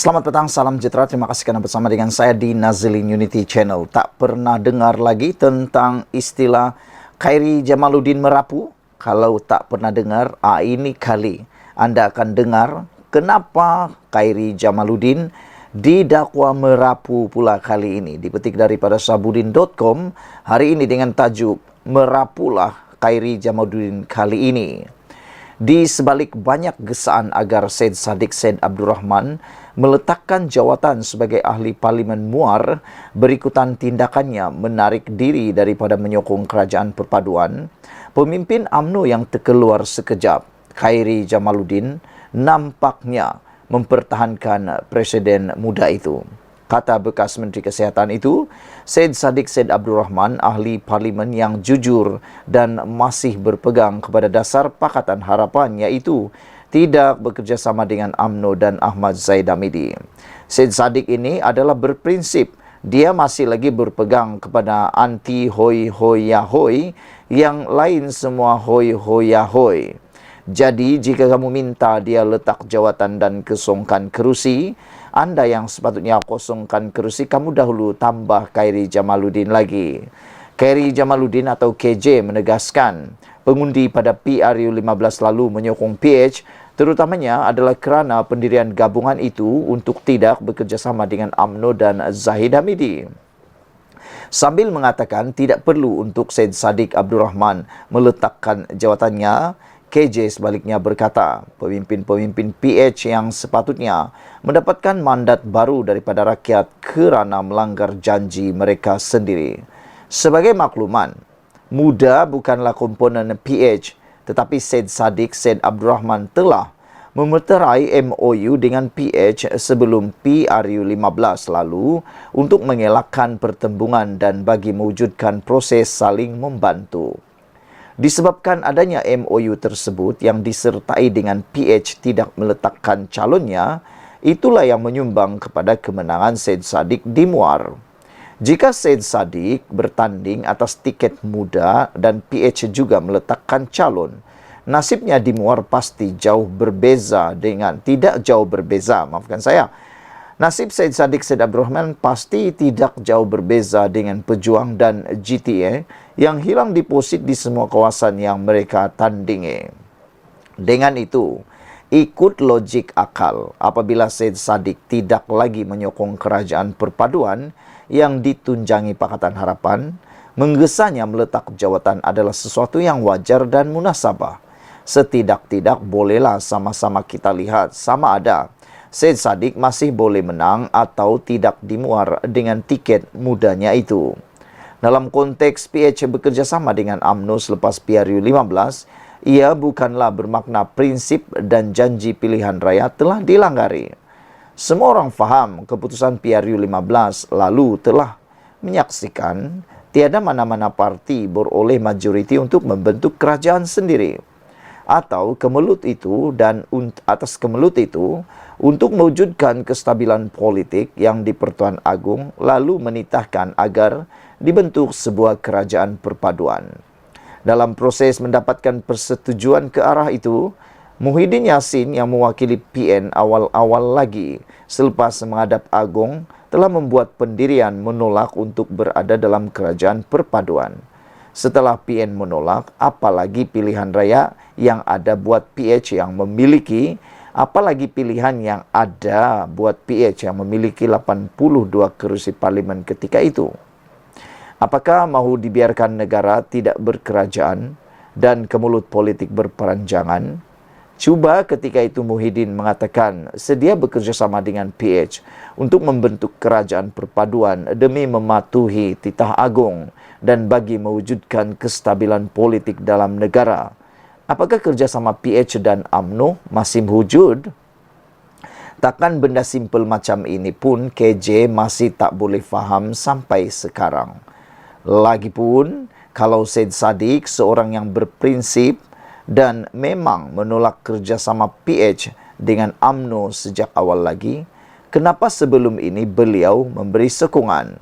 Selamat petang, salam sejahtera. Terima kasih karena bersama dengan saya di Nazilin Unity Channel. Tak pernah dengar lagi tentang istilah Khairi Jamaluddin merapu? Kalau tak pernah dengar, ini kali Anda akan dengar kenapa Khairi Jamaluddin didakwa merapu pula kali ini. Dipetik daripada sabudin.com hari ini dengan tajuk Merapulah Khairi Jamaluddin kali ini. Di sebalik banyak gesaan agar Syed Saddiq Syed Abdurrahman meletakkan jawatan sebagai ahli Parlimen Muar, berikutan tindakannya menarik diri daripada menyokong kerajaan perpaduan, pemimpin UMNO yang terkeluar sekejap, Khairi Jamaluddin, nampaknya mempertahankan presiden muda itu. Kata bekas Menteri Kesihatan itu, Syed Saddiq Syed Abdurrahman, ahli parlimen yang jujur dan masih berpegang kepada dasar Pakatan Harapan, iaitu tidak bekerjasama dengan UMNO dan Ahmad Zaid Hamidi. Syed Saddiq ini adalah berprinsip, dia masih lagi berpegang kepada anti hoi hoi ya hoi, yang lain semua hoi hoi ya hoi. Jadi, jika kamu minta dia letak jawatan dan kosongkan kerusi, Anda yang sepatutnya kosongkan kerusi, kamu dahulu tambah Khairi Jamaluddin lagi. Khairi Jamaluddin atau KJ menegaskan, pengundi pada PRU15 lalu menyokong PH, terutamanya adalah kerana pendirian gabungan itu untuk tidak bekerjasama dengan UMNO dan Zahid Hamidi. Sambil mengatakan tidak perlu untuk Syed Saddiq Abdurrahman meletakkan jawatannya, KJ sebaliknya berkata, pemimpin-pemimpin PH yang sepatutnya mendapatkan mandat baru daripada rakyat kerana melanggar janji mereka sendiri. Sebagai makluman, muda bukanlah komponen PH, tetapi Syed Saddiq Syed Abdurrahman telah memeterai MOU dengan PH sebelum PRU15 lalu untuk mengelakkan pertembungan dan bagi mewujudkan proses saling membantu. Disebabkan adanya MOU tersebut yang disertai dengan PH tidak meletakkan calonnya, itulah yang menyumbang kepada kemenangan Syed Saddiq di Muar. Jika Syed Saddiq bertanding atas tiket muda dan PH juga meletakkan calon, nasibnya di Muar pasti jauh berbeza Nasib Syed Saddiq Syed Abdurrahman pasti tidak jauh berbeza dengan Pejuang dan GTA yang hilang deposit di semua kawasan yang mereka tandingi. Dengan itu, ikut logik akal apabila Syed Saddiq tidak lagi menyokong kerajaan perpaduan yang ditunjangi Pakatan Harapan, menggesanya meletak jawatan adalah sesuatu yang wajar dan munasabah. Setidak-tidak bolehlah sama-sama kita lihat sama ada Syed Saddiq masih boleh menang atau tidak di Muar dengan tiket mudanya itu. Dalam konteks PH bekerjasama dengan UMNO selepas PRU15, ia bukanlah bermakna prinsip dan janji pilihan raya telah dilanggari. Semua orang faham keputusan PRU15 lalu telah menyaksikan tiada mana-mana parti beroleh majoriti untuk membentuk kerajaan sendiri. Atau kemelut itu dan atas kemelut itu untuk mewujudkan kestabilan politik yang di Pertuan Agong lalu menitahkan agar dibentuk sebuah kerajaan perpaduan. Dalam proses mendapatkan persetujuan ke arah itu, Muhyiddin Yassin yang mewakili PN awal-awal lagi selepas menghadap Agong telah membuat pendirian menolak untuk berada dalam kerajaan perpaduan. Setelah PN menolak, apalagi pilihan raya yang ada buat PH yang memiliki, apalagi pilihan yang ada buat PH yang memiliki 82 kerusi parlimen ketika itu. Apakah mahu dibiarkan negara tidak berkerajaan dan kemulut politik berperanjangan? Cuba ketika itu Muhyiddin mengatakan sedia bekerjasama dengan PH untuk membentuk kerajaan perpaduan demi mematuhi titah agung dan bagi mewujudkan kestabilan politik dalam negara. Apakah kerjasama PH dan UMNO masih wujud? Takkan benda simpel macam ini pun KJ masih tak boleh faham sampai sekarang. Lagipun, kalau Syed Saddiq seorang yang berprinsip dan memang menolak kerjasama PH dengan UMNO sejak awal lagi, kenapa sebelum ini beliau memberi sokongan?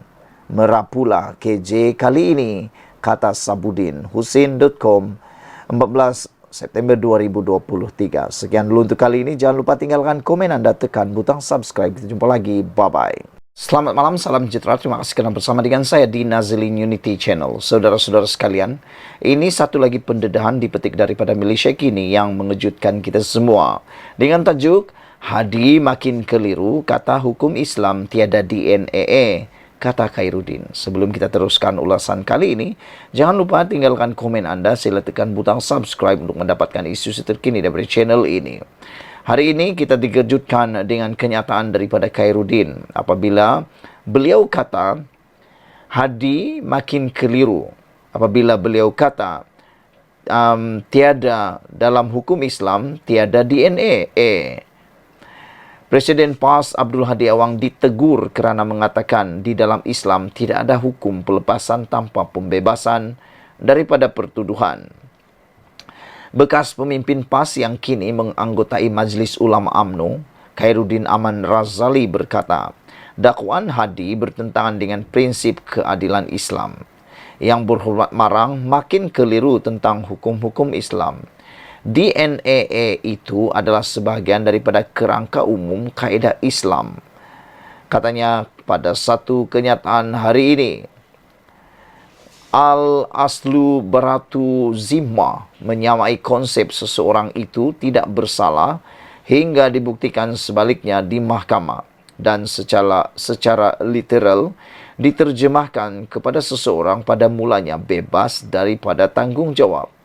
Merapulah KJ kali ini, kata Sabudin. Husin.com 14 September 2023. Sekian dulu untuk kali ini. Jangan lupa tinggalkan komen Anda, tekan butang subscribe. Kita jumpa lagi. Bye-bye. Selamat malam, salam sejahtera. Terima kasih kerana bersama dengan saya di Nazilin Unity Channel. Saudara-saudara sekalian, ini satu lagi pendedahan dipetik daripada Malaysia kini yang mengejutkan kita semua. Dengan tajuk, Hadi makin keliru, kata hukum Islam tiada DNA, kata Khairuddin. Sebelum kita teruskan ulasan kali ini, jangan lupa tinggalkan komen Anda, sila tekan butang subscribe untuk mendapatkan isu terkini dari channel ini. Hari ini kita dikejutkan dengan kenyataan daripada Khairuddin apabila beliau kata Hadi makin keliru. Apabila beliau kata tiada dalam hukum Islam tiada DNA. Presiden PAS Abdul Hadi Awang ditegur kerana mengatakan di dalam Islam tidak ada hukum pelepasan tanpa pembebasan daripada pertuduhan. Bekas pemimpin PAS yang kini menganggotai Majlis Ulama UMNO, Khairuddin Aman Razali berkata, dakwaan Hadi bertentangan dengan prinsip keadilan Islam. Yang berhormat marang makin keliru tentang hukum-hukum Islam. DNA itu adalah sebahagian daripada kerangka umum kaedah Islam. Katanya pada satu kenyataan hari ini, Al-Aslu Baratu Zimma menyamai konsep seseorang itu tidak bersalah hingga dibuktikan sebaliknya di mahkamah dan secara literal diterjemahkan kepada seseorang pada mulanya bebas daripada tanggungjawab.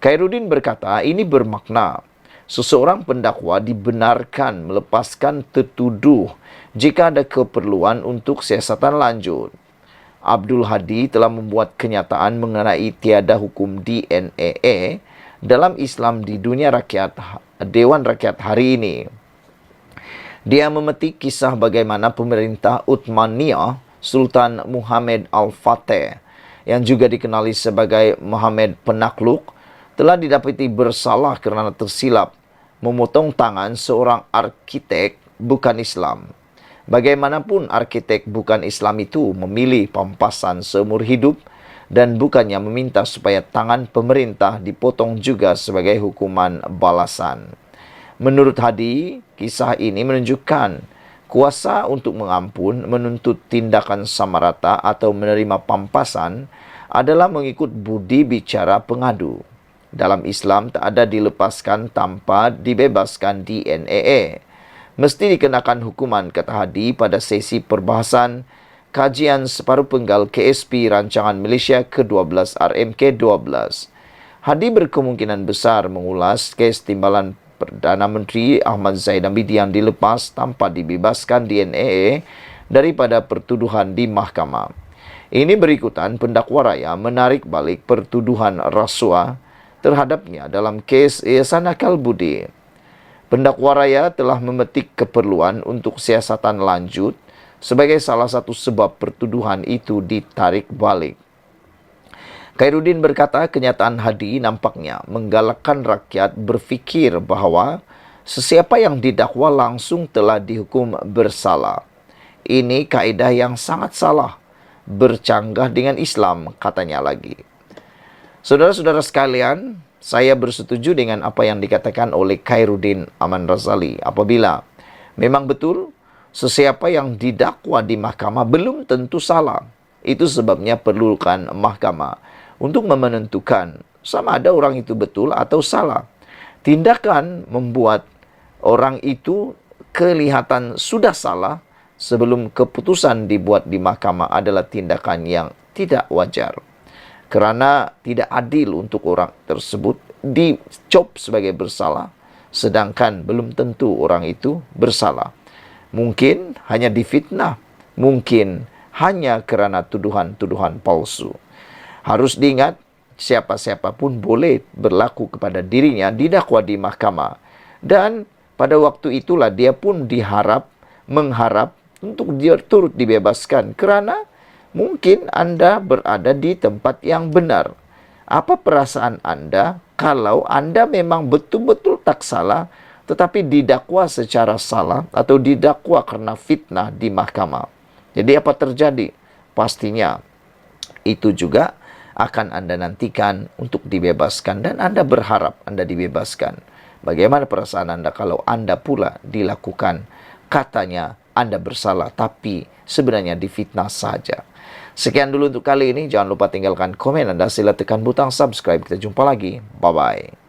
Khairuddin berkata ini bermakna seseorang pendakwa dibenarkan melepaskan tertuduh jika ada keperluan untuk siasatan lanjut. Abdul Hadi telah membuat kenyataan mengenai tiada hukum DNA dalam Islam di dunia rakyat, Dewan Rakyat hari ini. Dia memetik kisah bagaimana pemerintah Uthmaniyah Sultan Muhammad Al-Fateh yang juga dikenali sebagai Muhammad Penakluk telah didapati bersalah kerana tersilap memotong tangan seorang arkitek bukan Islam. Bagaimanapun arkitek bukan Islam itu memilih pampasan seumur hidup dan bukannya meminta supaya tangan pemerintah dipotong juga sebagai hukuman balasan. Menurut Hadi, kisah ini menunjukkan kuasa untuk mengampun, menuntut tindakan samarata atau menerima pampasan adalah mengikut budi bicara pengadu. Dalam Islam tak ada dilepaskan tanpa dibebaskan DNA. Mesti dikenakan hukuman, kata Hadi pada sesi perbahasan kajian separuh penggal KSP Rancangan Malaysia ke-12 RMK-12. Hadi berkemungkinan besar mengulas kes timbalan Perdana Menteri Ahmad Zaid Hamidi yang dilepas tanpa dibebaskan DNA daripada pertuduhan di mahkamah. Ini berikutan pendakwa raya menarik balik pertuduhan rasuah terhadapnya dalam kes Yayasan Akal Budi. Pendakwa raya telah memetik keperluan untuk siasatan lanjut sebagai salah satu sebab pertuduhan itu ditarik balik. Khairuddin berkata kenyataan Hadi nampaknya menggalakkan rakyat berfikir bahawa sesiapa yang didakwa langsung telah dihukum bersalah. Ini kaedah yang sangat salah, bercanggah dengan Islam, katanya lagi. Saudara-saudara sekalian, saya bersetuju dengan apa yang dikatakan oleh Khairuddin Aman Razali apabila memang betul sesiapa yang didakwa di mahkamah belum tentu salah. Itu sebabnya perlukan mahkamah untuk menentukan sama ada orang itu betul atau salah. Tindakan membuat orang itu kelihatan sudah salah sebelum keputusan dibuat di mahkamah adalah tindakan yang tidak wajar. Kerana tidak adil untuk orang tersebut dicop sebagai bersalah, sedangkan belum tentu orang itu bersalah. Mungkin hanya difitnah, mungkin hanya kerana tuduhan-tuduhan palsu. Harus diingat, siapa-siapa pun boleh berlaku kepada dirinya didakwa di mahkamah. Dan pada waktu itulah dia pun mengharap untuk dia turut dibebaskan kerana mungkin anda berada di tempat yang benar. Apa perasaan anda kalau anda memang betul-betul tak salah tetapi didakwa secara salah atau didakwa kerana fitnah di mahkamah? Jadi apa terjadi? Pastinya itu juga akan Anda nantikan untuk dibebaskan dan Anda berharap Anda dibebaskan. Bagaimana perasaan Anda kalau Anda pula dilakukan katanya Anda bersalah tapi sebenarnya difitnah saja? Sekian dulu untuk kali ini. Jangan lupa tinggalkan komen Anda. Sila tekan butang subscribe. Kita jumpa lagi. Bye-bye.